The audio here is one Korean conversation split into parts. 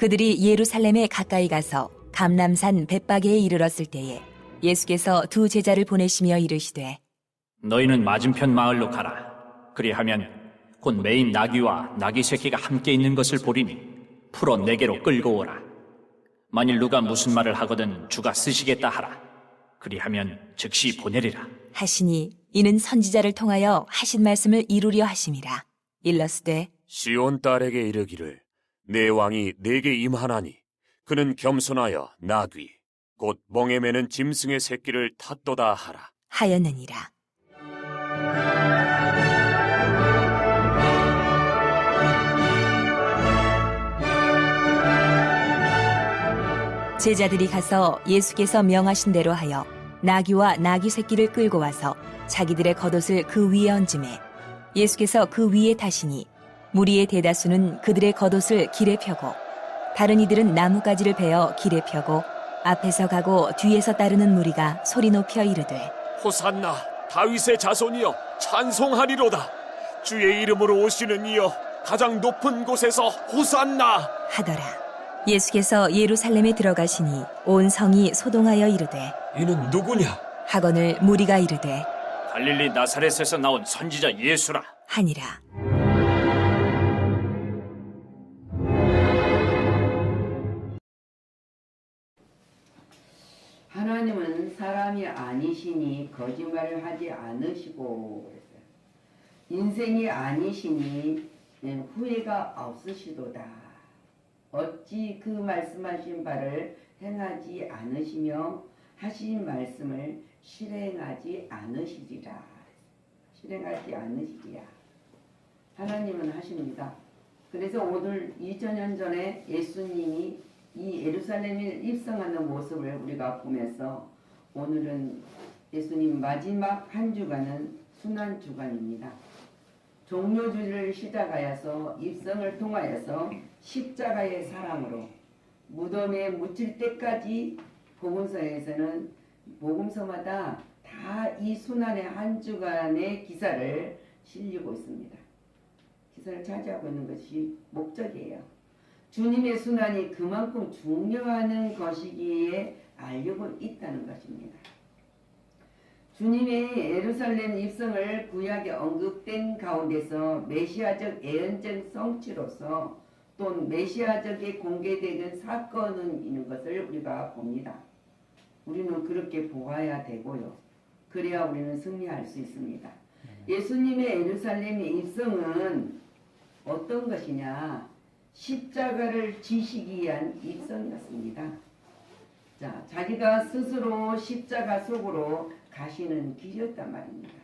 그들이 예루살렘에 가까이 가서 감람산 벳바게에 이르렀을 때에 예수께서 두 제자를 보내시며 이르시되 너희는 맞은편 마을로 가라. 그리하면 곧 매인 나귀와 나귀 새끼가 함께 있는 것을 보리니 풀어 내게로 끌고 오라. 만일 누가 무슨 말을 하거든 주가 쓰시겠다 하라. 그리하면 즉시 보내리라. 하시니 이는 선지자를 통하여 하신 말씀을 이루려 하심이라. 일러스되 시온 딸에게 이르기를 내 왕이 내게 임하나니 그는 겸손하여 나귀 곧 멍에 매는 짐승의 새끼를 탔도다 하라 하였느니라. 제자들이 가서 예수께서 명하신 대로 하여 나귀와 나귀 새끼를 끌고 와서 자기들의 겉옷을 그 위에 얹음에 예수께서 그 위에 타시니 무리의 대다수는 그들의 겉옷을 길에 펴고 다른 이들은 나뭇가지를 베어 길에 펴고 앞에서 가고 뒤에서 따르는 무리가 소리 높여 이르되 호산나 다윗의 자손이여 찬송하리로다 주의 이름으로 오시는 이여 가장 높은 곳에서 호산나 하더라. 예수께서 예루살렘에 들어가시니 온 성이 소동하여 이르되 이는 누구냐 하거늘 무리가 이르되 갈릴리 나사렛에서 나온 선지자 예수라. 하니라. 하나님은 사람이 아니시니 거짓말을 하지 않으시고 그랬어요. 인생이 아니시니 후회가 없으시도다. 어찌 그 말씀하신 바를 행하지 않으시며 하신 말씀을 실행하지 않으시리라. 실행하지 않으시리야. 하나님은 하십니다. 그래서 오늘 2000년 전에 예수님이 이 예루살렘에 입성하는 모습을 우리가 보면서 오늘은 예수님 마지막 한 주간은 순환 주간입니다. 종료주를 시작하여서 입성을 통하여서 십자가의 사랑으로 무덤에 묻힐 때까지 복음서에서는 복음서마다 다 이 순환의 한 주간의 기사를 실리고 있습니다. 기사를 차지하고 있는 것이 목적이에요. 주님의 순환이 그만큼 중요한 것이기에 알려고 있다는 것입니다. 주님의 예루살렘 입성을 구약에 언급된 가운데서 메시아적 예언적 성취로서 또 메시아적에 공개되는 사건은 있는 것을 우리가 봅니다. 우리는 그렇게 보아야 되고요. 그래야 우리는 승리할 수 있습니다. 예수님의 예루살렘의 입성은 어떤 것이냐? 십자가를 지시기 위한 입성이었습니다. 자, 자기가 스스로 십자가 속으로 가시는 길이었단 말입니다.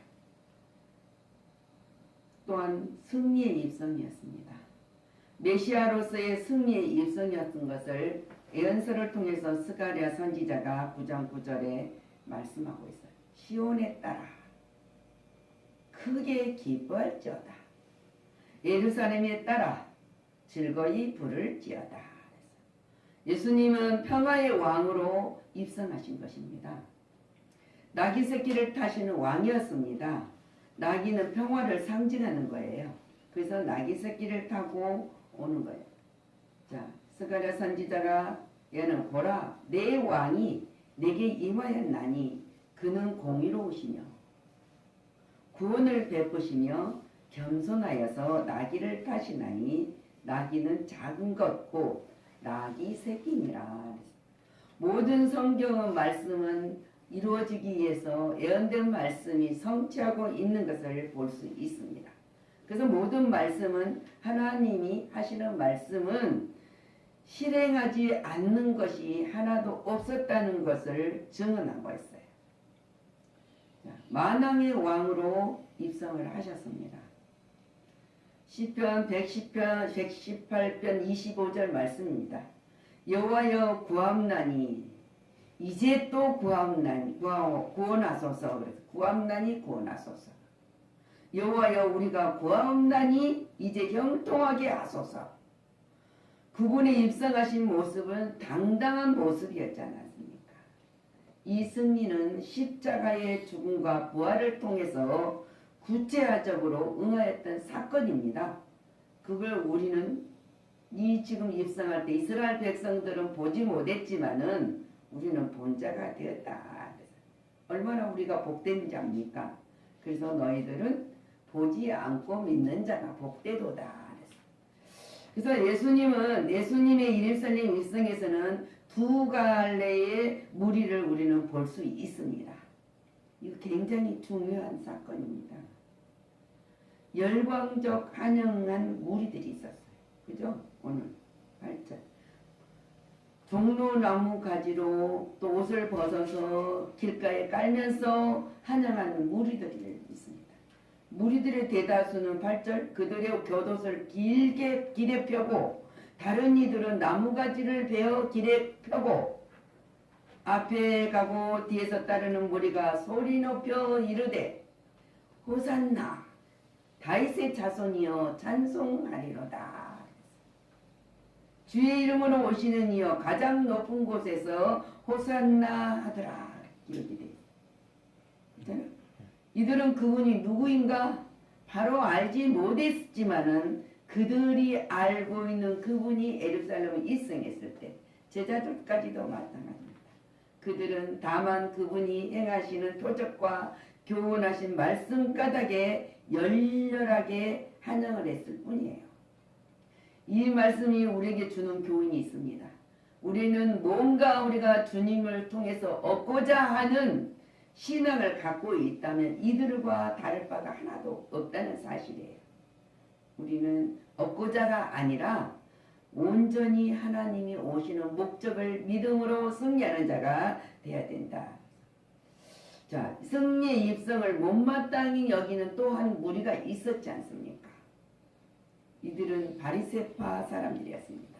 또한 승리의 입성이었습니다. 메시아로서의 승리의 입성이었던 것을 예언서를 통해서 스가랴 선지자가 9장 9절에 말씀하고 있어요. 시온에 따라 크게 기뻐할지어다. 예루살렘에 따라 즐거이 부를지어다. 예수님은 평화의 왕으로 입성하신 것입니다. 나귀 새끼를 타시는 왕이었습니다. 나귀는 평화를 상징하는 거예요. 그래서 나귀 새끼를 타고 오는 거예요. 자, 스가랴 선지자가 얘는 보라 내 왕이 내게 임하였나니 그는 공의로우시며 구원을 베푸시며 겸손하여서 나귀를 타시나니 나귀는 작은 것고 나귀 새끼니라. 모든 성경의 말씀은 이루어지기 위해서 예언된 말씀이 성취하고 있는 것을 볼 수 있습니다. 그래서 모든 말씀은 하나님이 하시는 말씀은 실행하지 않는 것이 하나도 없었다는 것을 증언하고 있어요. 만왕의 왕으로 입성을 하셨습니다. 시편 110편 118편 25절 말씀입니다. 여호와여 구함나니 이제 또 구함나니 구원하소서. 그래서 구함나니 구원하소서. 여호와여 우리가 구함나니 이제 형통하게 하소서. 그분의 입성하신 모습은 당당한 모습이었지 않았습니까? 이 승리는 십자가의 죽음과 부활을 통해서 구체화적으로 응하였던 사건입니다. 그걸 우리는 이 지금 입성할 때 이스라엘 백성들은 보지 못했지만은 우리는 본 자가 되었다. 얼마나 우리가 복된 자입니까? 그래서 너희들은 보지 않고 믿는 자가 복되도다. 그래서 예수님의 예루살렘 입성에서는 두 갈래의 무리를 우리는 볼 수 있습니다. 이거 굉장히 중요한 사건입니다. 열광적 환영한 무리들이 있었어요. 그죠? 오늘 8절. 종로나무 가지로 또 옷을 벗어서 길가에 깔면서 환영하는 무리들이 있습니다. 무리들의 대다수는 8절 그들의 겉옷을 길에 펴고 다른 이들은 나무가지를 베어 길에 펴고 앞에 가고 뒤에서 따르는 무리가 소리 높여 이르되 호산나 다윗의 자손이여 찬송하리로다. 주의 이름으로 오시는 이여 가장 높은 곳에서 호산나 하더라. 이렇게 돼 있잖아요. 이들은 그분이 누구인가 바로 알지 못했지만은 그들이 알고 있는 그분이 예루살렘에 입성했을 때 제자들까지도 마찬가지입니다. 그들은 다만 그분이 행하시는 표적과 교훈하신 말씀 까닭에 열렬하게 환영을 했을 뿐이에요. 이 말씀이 우리에게 주는 교훈이 있습니다. 우리는 뭔가 우리가 주님을 통해서 얻고자 하는 신앙을 갖고 있다면 이들과 다를 바가 하나도 없다는 사실이에요. 우리는 얻고자가 아니라 온전히 하나님이 오시는 목적을 믿음으로 승리하는 자가 되어야 된다. 자, 승리의 입성을 못마땅히 여기는 또한 무리가 있었지 않습니까? 이들은 바리새파 사람들이었습니다.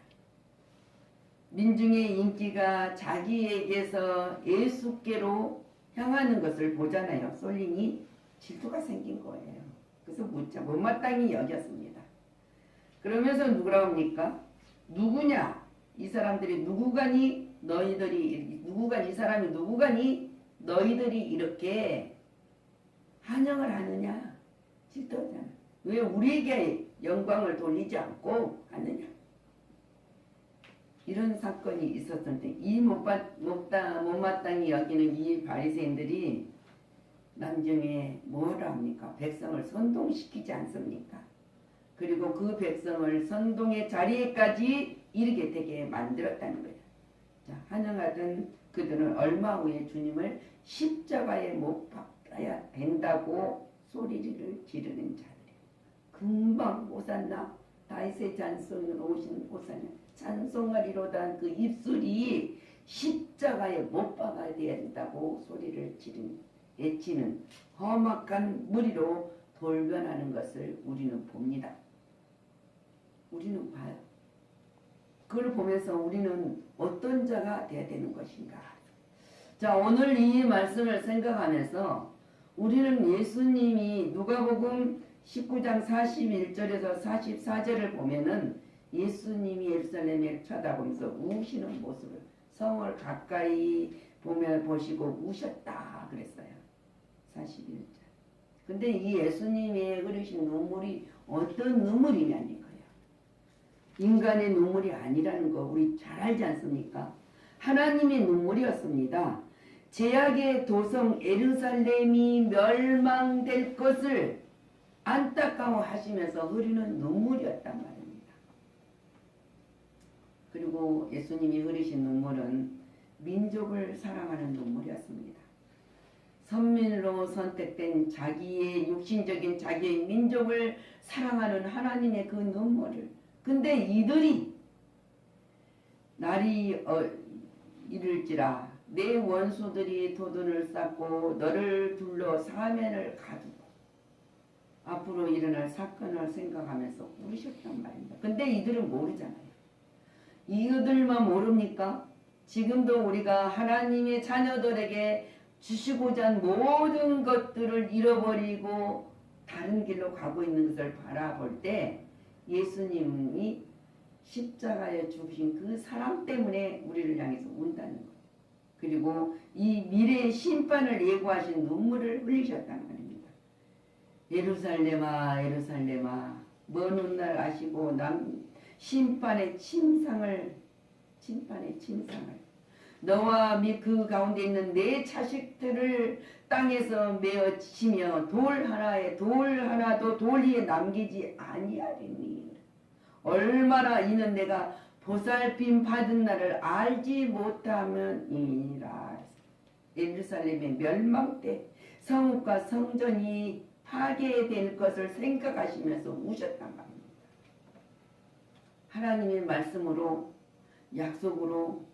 민중의 인기가 자기에게서 예수께로 향하는 것을 보잖아요. 쏠리니 질투가 생긴 거예요. 그래서 묻자 못마땅히 여겼습니다. 그러면서 누구라고 합니까? 누구냐? 이 사람들이 누구가니 이 사람이 누구가니 너희들이 이렇게 환영을 하느냐? 질투하잖아. 왜 우리에게 영광을 돌리지 않고 하느냐? 이런 사건이 있었는데 이 못마땅히 여기는 이 바리새인들이 나중에 뭐라 합니까? 백성을 선동시키지 않습니까? 그리고 그 백성을 선동의 자리에까지 이르게 되게 만들었다는 거예요. 자, 환영하던 그들은 얼마 후에 주님을 십자가에 못 박아야 된다고 소리를 지르는 자들이에요. 금방 호산나 다윗의 잔손으로 오신 호산나 찬송하리로다 그 입술이 십자가에 못 박아야 된다고 소리를 외치는 험악한 무리로 돌변하는 것을 우리는 봅니다. 우리는 봐요. 그걸 보면서 우리는 어떤 자가 되어야 되는 것인가. 자, 오늘 이 말씀을 생각하면서 우리는 예수님이 누가복음 19장 41절에서 44절을 보면은 예수님이 예루살렘에 쳐다보면서 우시는 모습을 성을 가까이 보시고 우셨다 그랬어요. 41절. 근데 이 예수님의 흐르신 눈물이 어떤 눈물이냐는 거예요. 인간의 눈물이 아니라는 거 우리 잘 알지 않습니까? 하나님의 눈물이었습니다. 제약의 도성 예루살렘이 멸망될 것을 안타까워하시면서 흐르는 눈물이었단 말입니다. 그리고 예수님이 흐르신 눈물은 민족을 사랑하는 눈물이었습니다. 선민으로 선택된 자기의 육신적인 자기의 민족을 사랑하는 하나님의 그 눈물을 근데 이들이 날이 이를지라 내 원수들이 도둔을 쌓고 너를 둘러 사면을 가두고 앞으로 일어날 사건을 생각하면서 우셨단 말입니다. 근데 이들은 모르잖아요. 이들만 모릅니까? 지금도 우리가 하나님의 자녀들에게 주시고자 한 모든 것들을 잃어버리고 다른 길로 가고 있는 것을 바라볼 때 예수님이 십자가에 죽으신 그 사람 때문에 우리를 향해서 운다는 거예요. 그리고 이 미래의 심판을 예고하신 눈물을 흘리셨다는 말입니다. 예루살렘아 예루살렘아 먼 훗날 아시고 심판의 침상을 너와 및 그 가운데 있는 내 자식들을 땅에서 메어 치며 돌 하나도 돌 위에 남기지 아니하리니 얼마나 이는 내가 보살핌 받은 날을 알지 못하면이니라. 예루살렘의 멸망 때 성읍과 성전이 파괴될 것을 생각하시면서 우셨단 말입니다. 하나님의 말씀으로 약속으로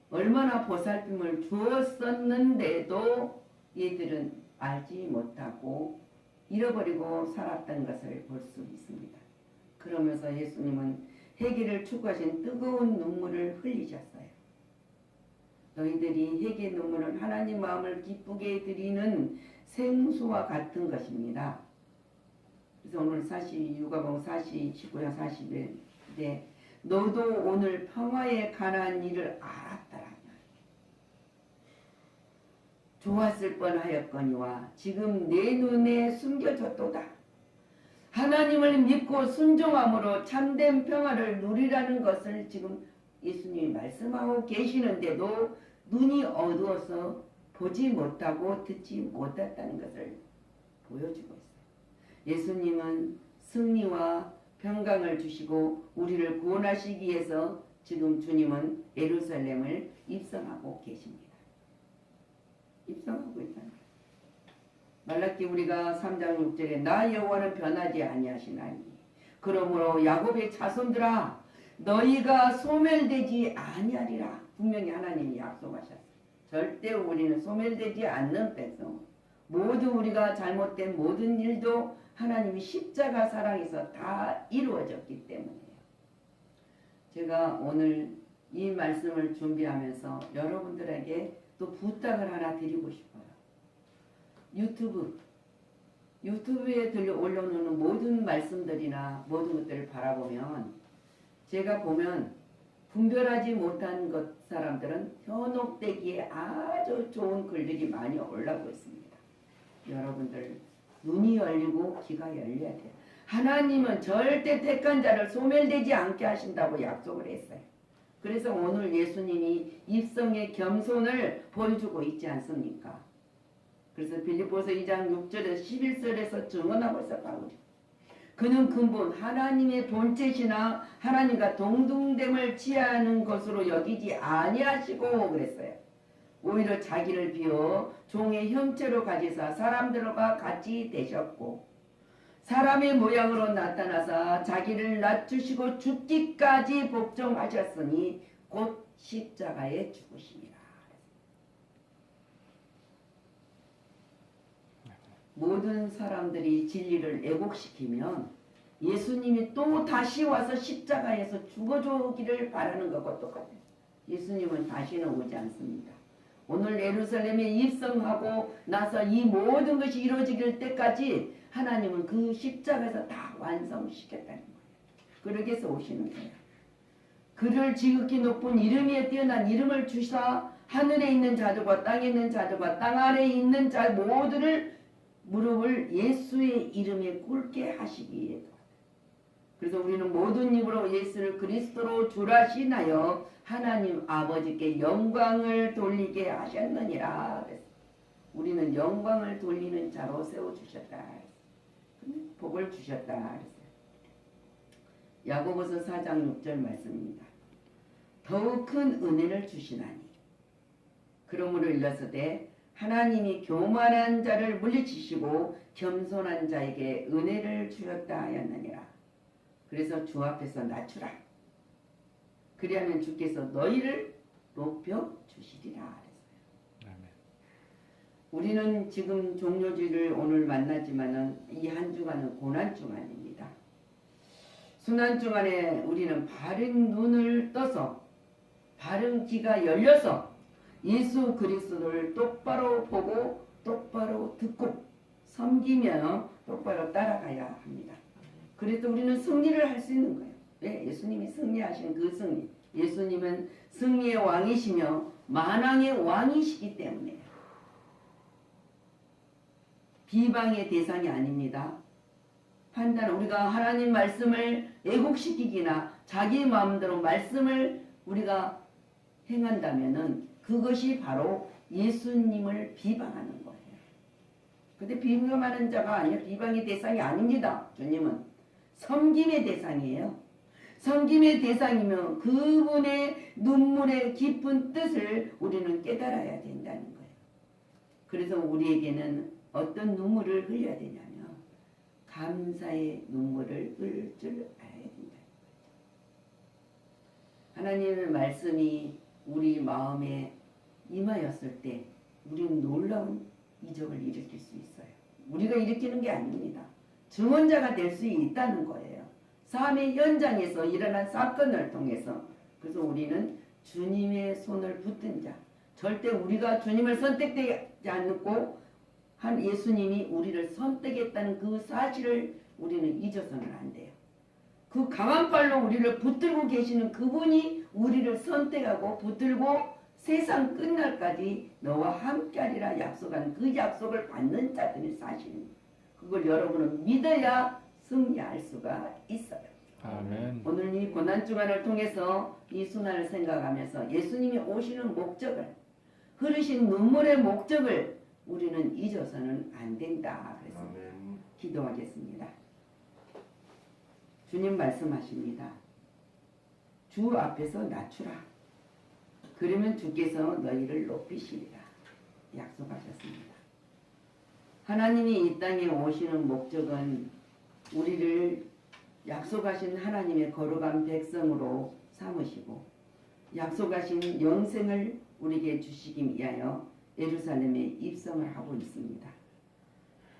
얼마나 보살핌을 주었었는데도 얘들은 알지 못하고 잃어버리고 살았던 것을 볼 수 있습니다. 그러면서 예수님은 회개를 추구하신 뜨거운 눈물을 흘리셨어요. 너희들이 회개 눈물은 하나님 마음을 기쁘게 드리는 생수와 같은 것입니다. 그래서 오늘 누가복음 19장 40일에 너도 오늘 평화에 관한 일을 알았더라. 좋았을 뻔하였거니와 지금 내 눈에 숨겨졌도다. 하나님을 믿고 순종함으로 참된 평화를 누리라는 것을 지금 예수님이 말씀하고 계시는데도 눈이 어두워서 보지 못하고 듣지 못했다는 것을 보여주고 있어요. 예수님은 승리와 평강을 주시고 우리를 구원하시기 위해서 지금 주님은 예루살렘을 입성하고 계십니다. 입성하고 있다는 거예요. 말라기 우리가 3장 6절에 나 여호와는 변하지 아니하시나니 그러므로 야곱의 자손들아 너희가 소멸되지 아니하리라. 분명히 하나님이 약속하셨어요. 절대 우리는 소멸되지 않는 백성. 모두 우리가 잘못된 모든 일도 하나님이 십자가 사랑에서 다 이루어졌기 때문이에요. 제가 오늘 이 말씀을 준비하면서 여러분들에게 또 부탁을 하나 드리고 싶어요. 유튜브에 올려놓는 모든 말씀들이나 모든 것들을 바라보면 제가 보면 분별하지 못한 사람들은 현혹되기에 아주 좋은 글들이 많이 올라오고 있습니다. 여러분들 눈이 열리고 귀가 열려야 돼요. 하나님은 절대 택한 자를 소멸되지 않게 하신다고 약속을 했어요. 그래서 오늘 예수님이 입성의 겸손을 보여주고 있지 않습니까? 그래서 빌립보서 2장 6절에서 11절에서 증언하고 있었다고요. 그는 근본 하나님의 본체시나 하나님과 동등됨을 취하는 것으로 여기지 아니하시고 그랬어요. 오히려 자기를 비워 종의 형체로 가지사 사람들과 같이 되셨고 사람의 모양으로 나타나사 자기를 낮추시고 죽기까지 복종하셨으니 곧 십자가에 죽으시니라. 모든 사람들이 진리를 왜곡시키면 예수님이 또 다시 와서 십자가에서 죽어주기를 바라는 것과 똑같아요. 예수님은 다시는 오지 않습니다. 오늘 예루살렘에 입성하고 나서 이 모든 것이 이루어질 때까지 하나님은 그 십자가에서 다 완성시켰다는 거예요. 그러기 위해서 오시는 거예요. 그를 지극히 높은 이름에 뛰어난 이름을 주사 하늘에 있는 자들과 땅에 있는 자들과 땅 아래에 있는 자 모두를 무릎을 예수의 이름에 꿇게 하시기 위해. 그래서 우리는 모든 입으로 예수를 그리스도로 주라시나여 하나님 아버지께 영광을 돌리게 하셨느니라. 우리는 영광을 돌리는 자로 세워주셨다. 복을 주셨다. 야고보서 4장 6절 말씀입니다. 더욱 큰 은혜를 주시나니 그러므로 일러서되 하나님이 교만한 자를 물리치시고 겸손한 자에게 은혜를 주셨다 하였느니라. 그래서 주 앞에서 낮추라. 그리하면 주께서 너희를 높여 주시리라. 우리는 지금 종료주일을 오늘 만나지만은 이 한 주간은 고난 주간입니다. 순환 주간에 우리는 바른 눈을 떠서 바른 귀가 열려서 예수 그리스도를 똑바로 보고 똑바로 듣고 섬기며 똑바로 따라가야 합니다. 그래도 우리는 승리를 할 수 있는 거예요. 왜? 예수님이 승리하신 그 승리. 예수님은 승리의 왕이시며 만왕의 왕이시기 때문에 비방의 대상이 아닙니다. 판단, 우리가 하나님 말씀을 왜곡시키기나 자기 마음대로 말씀을 우리가 행한다면은 그것이 바로 예수님을 비방하는 거예요. 근데 비방하는 자가 아니라 비방의 대상이 아닙니다. 주님은 섬김의 대상이에요. 섬김의 대상이면 그분의 눈물의 깊은 뜻을 우리는 깨달아야 된다는 거예요. 그래서 우리에게는 어떤 눈물을 흘려야 되냐면 감사의 눈물을 흘릴 줄 알아야 된다. 하나님의 말씀이 우리 마음에 임하였을 때 우리는 놀라운 이적을 일으킬 수 있어요. 우리가 일으키는 게 아닙니다. 증언자가 될 수 있다는 거예요. 삶의 현장에서 일어난 사건을 통해서. 그래서 우리는 주님의 손을 붙든 자, 절대 우리가 주님을 선택되지 않고 한 예수님이 우리를 선택했다는 그 사실을 우리는 잊어서는 안 돼요. 그 강한 발로 우리를 붙들고 계시는 그분이 우리를 선택하고 붙들고 세상 끝날까지 너와 함께하리라 약속한 그 약속을 받는 자들의 사실입니다. 그걸 여러분은 믿어야 승리할 수가 있어요. 아멘. 오늘 이 고난주간을 통해서 이 순환을 생각하면서 예수님이 오시는 목적을, 흐르신 눈물의 목적을 우리는 잊어서는 안 된다. 그래서 기도하겠습니다. 주님 말씀하십니다. 주 앞에서 낮추라. 그러면 주께서 너희를 높이시리라. 약속하셨습니다. 하나님이 이 땅에 오시는 목적은 우리를 약속하신 하나님의 거룩한 백성으로 삼으시고 약속하신 영생을 우리에게 주시기 위하여 예루살렘에 입성을 하고 있습니다.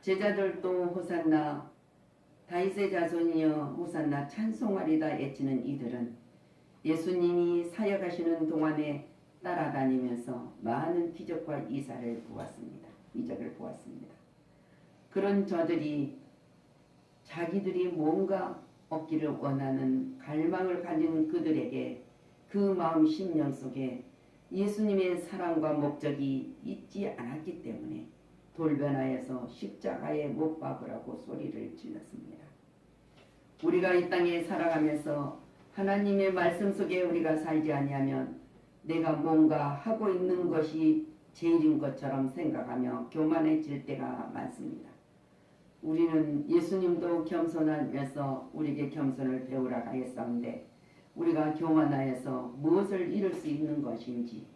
제자들도 호산나 다윗의 자손이여 호산나 찬송하리다 외치는 이들은 예수님이 사역하시는 동안에 따라다니면서 많은 기적과 이적을 보았습니다. 그런 저들이 자기들이 뭔가 얻기를 원하는 갈망을 가진 그들에게 그 마음 심령 속에 예수님의 사랑과 목적이 있지 않았기 때문에 돌변하여서 십자가에 못 박으라고 소리를 질렀습니다. 우리가 이 땅에 살아가면서 하나님의 말씀 속에 우리가 살지 아니하면 내가 뭔가 하고 있는 것이 제일인 것처럼 생각하며 교만해질 때가 많습니다. 우리는 예수님도 겸손하면서 우리에게 겸손을 배우라 하였사온데 우리가 교만하여서 무엇을 이룰 수 있는 것인지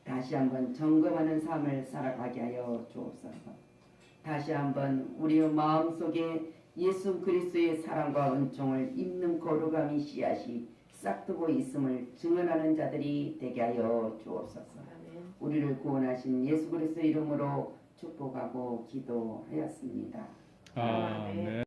다시 한번 점검하는 삶을 살아가게 하여 주옵소서. 다시 한번 우리의 마음속에 예수 그리스도의 사랑과 은총을 입는 거룩함이 씨앗이 싹트고 있음을 증언하는 자들이 되게 하여 주옵소서. 우리를 구원하신 예수 그리스도 이름으로 축복하고 기도하였습니다. 아멘.